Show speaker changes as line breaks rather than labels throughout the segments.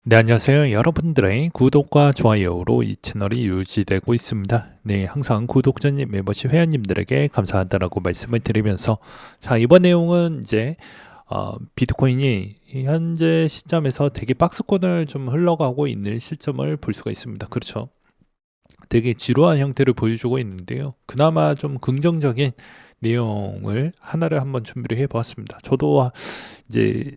네, 안녕하세요. 여러분들의 구독과 좋아요로 이 채널이 유지되고 있습니다. 네, 항상 구독자님, 멤버십 회원님들에게 감사하다라고 말씀을 드리면서, 자, 이번 내용은 이제 비트코인이 현재 시점에서 되게 박스권을 좀 흘러가고 있는 시점을 볼 수가 있습니다. 그렇죠. 되게 지루한 형태를 보여주고 있는데요. 그나마 좀 긍정적인 내용을 하나를 한번 준비를 해보았습니다. 저도 이제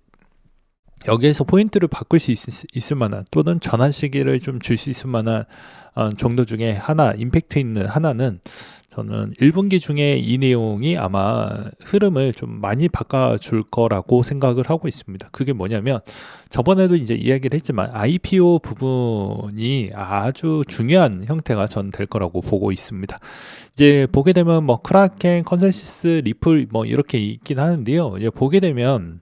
여기에서 포인트를 바꿀 수 있을 만한, 또는 전환 시기를 좀 줄 수 있을 만한 정도 중에 하나, 임팩트 있는 하나는, 저는 1분기 중에 이 내용이 아마 흐름을 좀 많이 바꿔줄 거라고 생각을 하고 있습니다. 그게 뭐냐면, 저번에도 이제 이야기를 했지만 IPO 부분이 아주 중요한 형태가 전 될 거라고 보고 있습니다. 이제 보게 되면 뭐 크라켄, 컨센시스, 리플 뭐 이렇게 있긴 하는데요. 이제 보게 되면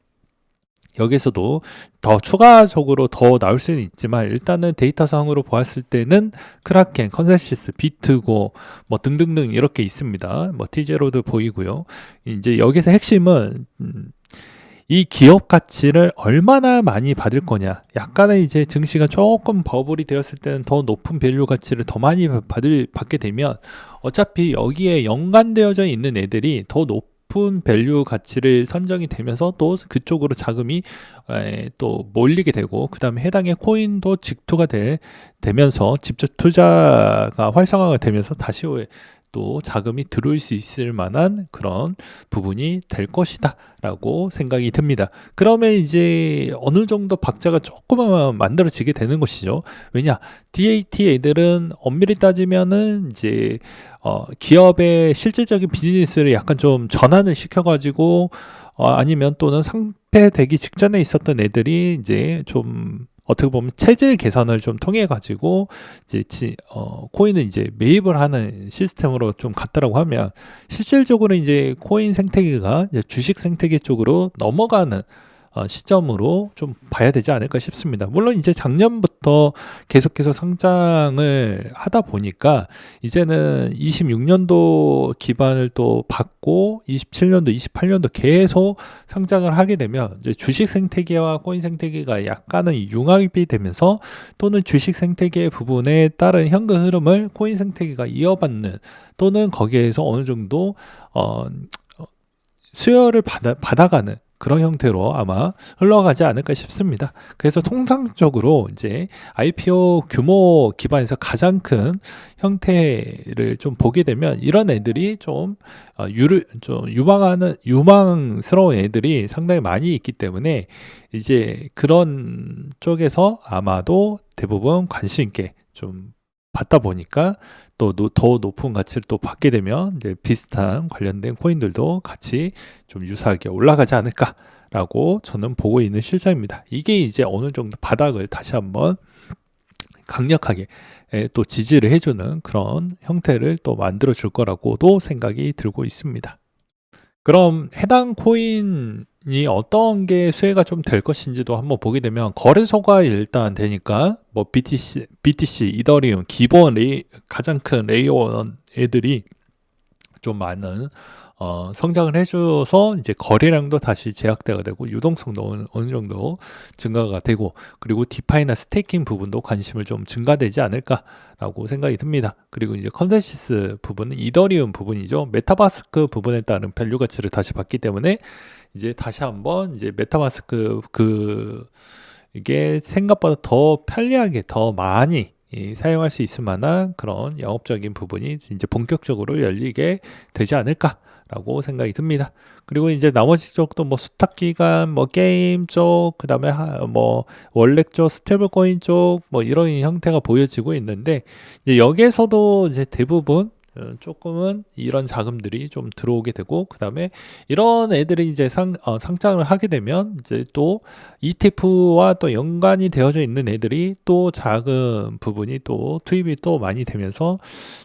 여기서도 더 추가적으로 더 나올 수는 있지만, 일단은 데이터상으로 보았을 때는 크라켄, 컨센시스, 비트고 뭐 등등등 이렇게 있습니다. 뭐 티제로도 보이고요. 이제 여기서 핵심은 이 기업 가치를 얼마나 많이 받을 거냐. 약간의 이제 증시가 조금 버블이 되었을 때는 더 높은 밸류 가치를 더 많이 받게 되면, 어차피 여기에 연관되어져 있는 애들이 더 높은 밸류 가치를 선정이 되면서 또 그쪽으로 자금이 또 몰리게 되고, 그 다음에 해당의 코인도 직투가 되면서 직접 투자가 활성화가 되면서 다시 또 자금이 들어올 수 있을 만한 그런 부분이 될 것이다 라고 생각이 듭니다. 그러면 이제 어느 정도 박자가 조금만 만들어지게 되는 것이죠. 왜냐, DAT 애들은 엄밀히 따지면은 이제 기업의 실질적인 비즈니스를 약간 좀 전환을 시켜가지고, 아니면 또는 상폐되기 직전에 있었던 애들이 이제 좀 어떻게 보면 체질 개선을 좀 통해 가지고 이제 코인을 이제 매입을 하는 시스템으로 좀 갔다라고 하면, 실질적으로 이제 코인 생태계가 이제 주식 생태계 쪽으로 넘어가는 시점으로 좀 봐야 되지 않을까 싶습니다. 물론 이제 작년부터 계속해서 상장을 하다 보니까 이제는 26년도 기반을 또 받고 27년도, 28년도 계속 상장을 하게 되면, 이제 주식 생태계와 코인 생태계가 약간은 융합이 되면서, 또는 주식 생태계 부분에 따른 현금 흐름을 코인 생태계가 이어받는, 또는 거기에서 어느 정도 수요를 받아가는 그런 형태로 아마 흘러가지 않을까 싶습니다. 그래서 통상적으로 이제 IPO 규모 기반에서 가장 큰 형태를 좀 보게 되면, 이런 애들이 좀 유망스러운 애들이 상당히 많이 있기 때문에, 이제 그런 쪽에서 아마도 대부분 관심 있게 좀 받다 보니까, 또 더 높은 가치를 또 받게 되면 이제 비슷한 관련된 코인들도 같이 좀 유사하게 올라가지 않을까라고 저는 보고 있는 실정입니다. 이게 이제 어느 정도 바닥을 다시 한번 강력하게 또 지지를 해주는 그런 형태를 또 만들어 줄 거라고도 생각이 들고 있습니다. 그럼 해당 코인이 어떤 게 수혜가 좀 될 것인지도 한번 보게 되면, 거래소가 일단 되니까 뭐 BTC, 이더리움, 기본 가장 큰 레이어 1 애들이 좀 많은 성장을 해줘서 이제 거래량도 다시 제약대가 되고, 유동성도 어느 정도 증가가 되고, 그리고 디파이나 스테이킹 부분도 관심을 좀 증가되지 않을까라고 생각이 듭니다. 그리고 이제 컨센시스 부분은 이더리움 부분이죠. 메타마스크 부분에 따른 밸류 가치를 다시 받기 때문에, 이제 다시 한번 이제 메타마스크 이게 생각보다 더 편리하게 더 많이 사용할 수 있을 만한 그런 영업적인 부분이 이제 본격적으로 열리게 되지 않을까라고 생각이 듭니다. 그리고 이제 나머지 쪽도 뭐 수탁 기간, 뭐 게임 쪽, 그다음에 뭐 월렉 쪽, 스테이블 코인 쪽, 뭐 이런 형태가 보여지고 있는데, 이제 여기에서도 이제 대부분 조금은 이런 자금들이 좀 들어오게 되고, 그 다음에 이런 애들이 이제 상장을 하게 되면, 이제 또 ETF와 또 연관이 되어져 있는 애들이 또 자금 부분이 또 투입이 또 많이 되면서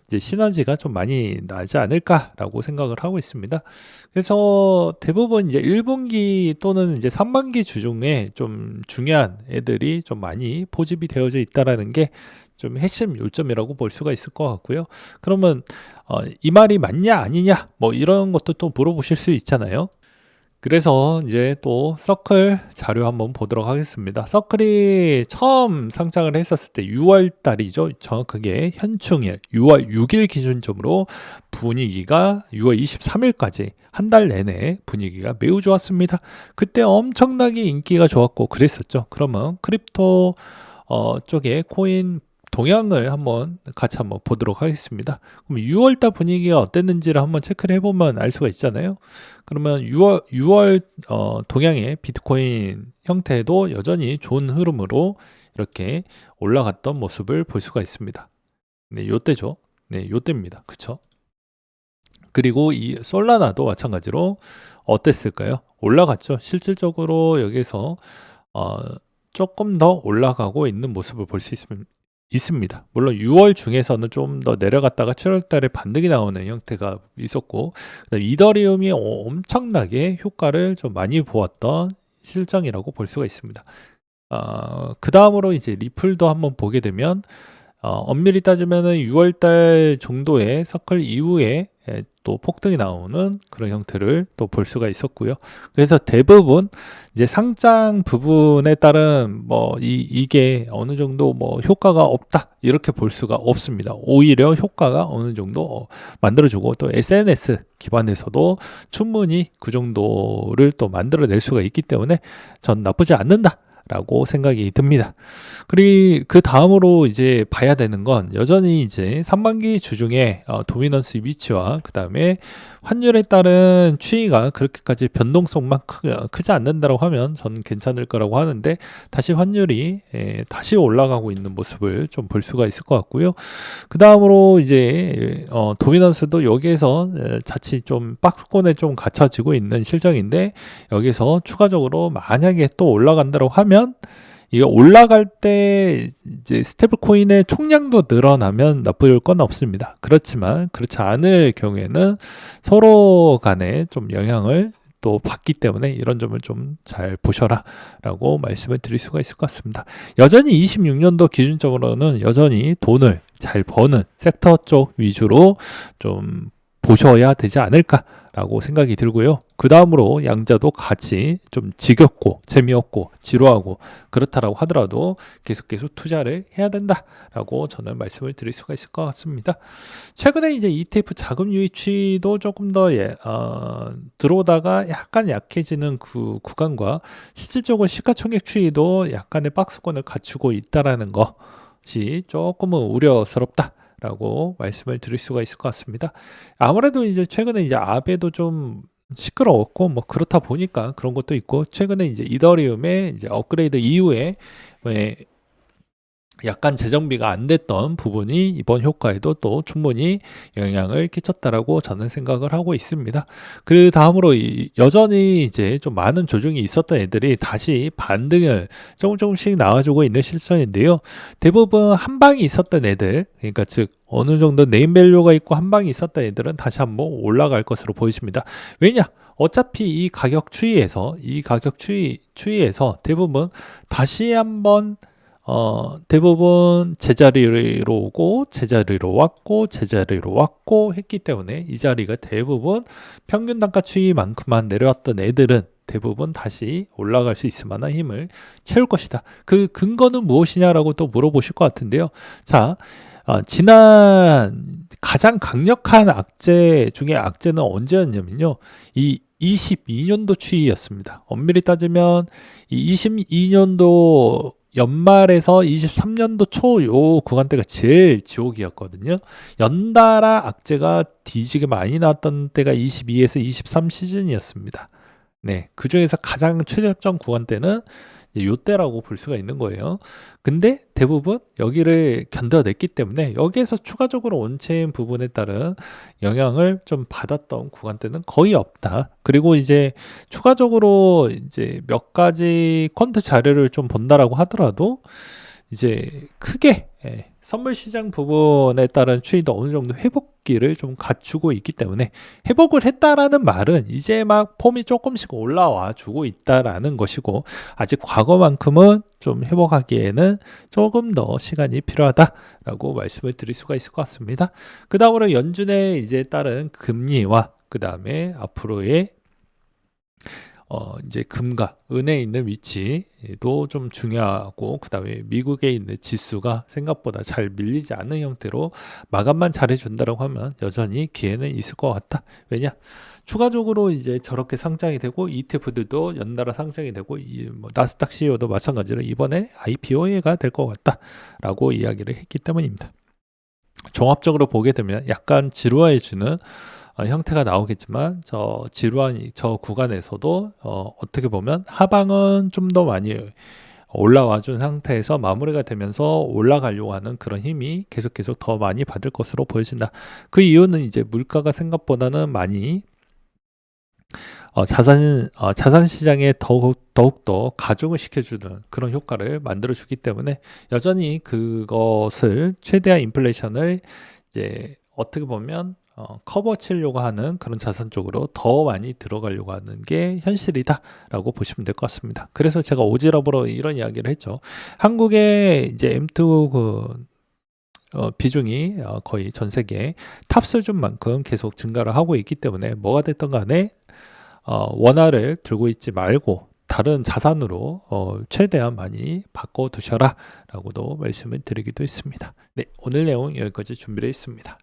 이제 시너지가 좀 많이 나지 않을까라고 생각을 하고 있습니다. 그래서 대부분 이제 1분기 또는 이제 3분기 주중에 좀 중요한 애들이 좀 많이 포집이 되어져 있다라는 게 좀 핵심 요점이라고 볼 수가 있을 것 같고요. 그러면 이 말이 맞냐 아니냐 뭐 이런 것도 또 물어보실 수 있잖아요. 그래서 이제 또 서클 자료 한번 보도록 하겠습니다. 서클이 처음 상장을 했었을 때 6월 달이죠. 정확하게 현충일 6월 6일 기준점으로 분위기가 6월 23일까지 한 달 내내 분위기가 매우 좋았습니다. 그때 엄청나게 인기가 좋았고 그랬었죠. 그러면 크립토 쪽에 코인 동향을 같이 한번 보도록 하겠습니다. 그럼 6월달 분위기가 어땠는지를 한번 체크를 해보면 알 수가 있잖아요. 그러면 6월 동향의 비트코인 형태도 여전히 좋은 흐름으로 이렇게 올라갔던 모습을 볼 수가 있습니다. 네, 요때죠. 네, 요때입니다. 그쵸? 그리고 이 솔라나도 마찬가지로 어땠을까요? 올라갔죠. 실질적으로 여기서 조금 더 올라가고 있는 모습을 볼 수 있습니다. 물론 6월 중에서는 좀 더 내려갔다가 7월 달에 반등이 나오는 형태가 있었고, 이더리움이 엄청나게 효과를 좀 많이 보았던 실정이라고 볼 수가 있습니다. 그 다음으로 이제 리플도 한번 보게 되면, 엄밀히 따지면은 6월 달 정도의 서클 이후에 또 폭등이 나오는 그런 형태를 또 볼 수가 있었고요. 그래서 대부분 이제 상장 부분에 따른 이게 어느 정도 효과가 없다 이렇게 볼 수가 없습니다. 오히려 효과가 어느 정도 만들어주고 또 SNS 기반에서도 충분히 그 정도를 또 만들어낼 수가 있기 때문에 전 나쁘지 않는다 라고 생각이 듭니다. 그리고 그 다음으로 이제 봐야 되는 건 여전히 이제 상반기 주중에 도미넌스 위치와 그 다음에 환율에 따른 추이가 그렇게까지 변동성만 크지 않는다고 하면 저는 괜찮을 거라고 하는데 다시 환율이 다시 올라가고 있는 모습을 좀 볼 수가 있을 것 같고요. 그 다음으로 이제 도미넌스도 여기에서 자칫 좀 박스권에 좀 갇혀지고 있는 실정인데 여기서 추가적으로 만약에 또 올라간다고 하면 이게 올라갈 때 이제 스테이블 코인의 총량도 늘어나면 나쁠 건 없습니다. 그렇지만 그렇지 않을 경우에는 서로 간에 좀 영향을 또 받기 때문에 이런 점을 좀 잘 보셔라 라고 말씀을 드릴 수가 있을 것 같습니다. 여전히 26년도 기준적으로는 여전히 돈을 잘 버는 섹터 쪽 위주로 좀 보셔야 되지 않을까라고 생각이 들고요. 그 다음으로 양자도 같이 좀 지겹고 재미없고 지루하고 그렇다라고 하더라도 계속 투자를 해야 된다라고 저는 말씀을 드릴 수가 있을 것 같습니다. 최근에 이제 ETF 자금 유입 추이도 조금 더 들어오다가 약간 약해지는 그 구간과 실질적으로 시가총액 추이도 약간의 박스권을 갖추고 있다라는 것이 조금은 우려스럽다. 라고 말씀을 드릴 수가 있을 것 같습니다. 아무래도 이제 최근에 이제 아베도 좀 시끄러웠고 그렇다 보니까 그런 것도 있고 최근에 이제 이더리움의 이제 업그레이드 이후에 약간 재정비가 안 됐던 부분이 이번 효과에도 또 충분히 영향을 끼쳤다라고 저는 생각을 하고 있습니다. 그 다음으로 여전히 이제 좀 많은 조정이 있었던 애들이 다시 반등을 조금씩 나와주고 있는 실정인데요. 대부분 한 방이 있었던 애들, 그러니까 즉 어느 정도 네임밸류가 있고 한 방이 있었던 애들은 다시 한번 올라갈 것으로 보여집니다. 왜냐? 어차피 이 가격 추이에서 대부분 다시 한번 대부분 제자리로 오고 제자리로 왔고 했기 때문에 이 자리가 대부분 평균 단가 추이만큼만 내려왔던 애들은 대부분 다시 올라갈 수 있을 만한 힘을 채울 것이다. 그 근거는 무엇이냐라고 또 물어보실 것 같은데요. 자, 지난 가장 강력한 악재 중에 악재는 언제였냐면요. 이 22년도 추이였습니다. 엄밀히 따지면 이 22년도 연말에서 23년도 초 요 구간대가 제일 지옥이었거든요. 연달아 악재가 뒤지게 많이 나왔던 때가 22에서 23 시즌이었습니다. 네, 그 중에서 가장 최저점 구간대는 요때라고 볼 수가 있는 거예요. 근데 대부분 여기를 견뎌냈기 때문에 여기에서 추가적으로 온체인 부분에 따른 영향을 좀 받았던 구간대는 거의 없다. 그리고 이제 추가적으로 이제 몇 가지 퀀트 자료를 좀 본다라고 하더라도 이제 크게 선물 시장 부분에 따른 추이도 어느 정도 회복기를 좀 갖추고 있기 때문에 회복을 했다라는 말은 이제 막 폼이 조금씩 올라와 주고 있다라는 것이고 아직 과거만큼은 좀 회복하기에는 조금 더 시간이 필요하다라고 말씀을 드릴 수가 있을 것 같습니다. 그 다음으로 연준의 이제 따른 금리와 그 다음에 앞으로의 이제 금과 은에 있는 위치도 좀 중요하고, 그다음에 미국에 있는 지수가 생각보다 잘 밀리지 않는 형태로 마감만 잘해준다라고 하면 여전히 기회는 있을 것 같다. 왜냐? 추가적으로 이제 저렇게 상장이 되고 ETF들도 연달아 상장이 되고 뭐 나스닥 CEO도 마찬가지로 이번에 IPO가 될 것 같다라고 이야기를 했기 때문입니다. 종합적으로 보게 되면 약간 지루해지는 형태가 나오겠지만, 저 구간에서도 어떻게 보면 하방은 좀 더 많이 올라와 준 상태에서 마무리가 되면서 올라가려고 하는 그런 힘이 계속 더 많이 받을 것으로 보여진다. 그 이유는 이제 물가가 생각보다는 많이 자산 시장에 더욱더 가중을 시켜주는 그런 효과를 만들어주기 때문에, 여전히 그것을 최대한 인플레이션을 이제 어떻게 보면 커버 치려고 하는 그런 자산 쪽으로 더 많이 들어가려고 하는 게 현실이다라고 보시면 될 것 같습니다. 그래서 제가 오지랖으로 이런 이야기를 했죠. 한국의 이제 M2 비중이 거의 전 세계 탑수준만큼 계속 증가를 하고 있기 때문에, 뭐가 됐든 간에 원화를 들고 있지 말고 다른 자산으로 최대한 많이 바꿔 두셔라 라고도 말씀을 드리기도 했습니다. 네, 오늘 내용 여기까지 준비를 했습니다.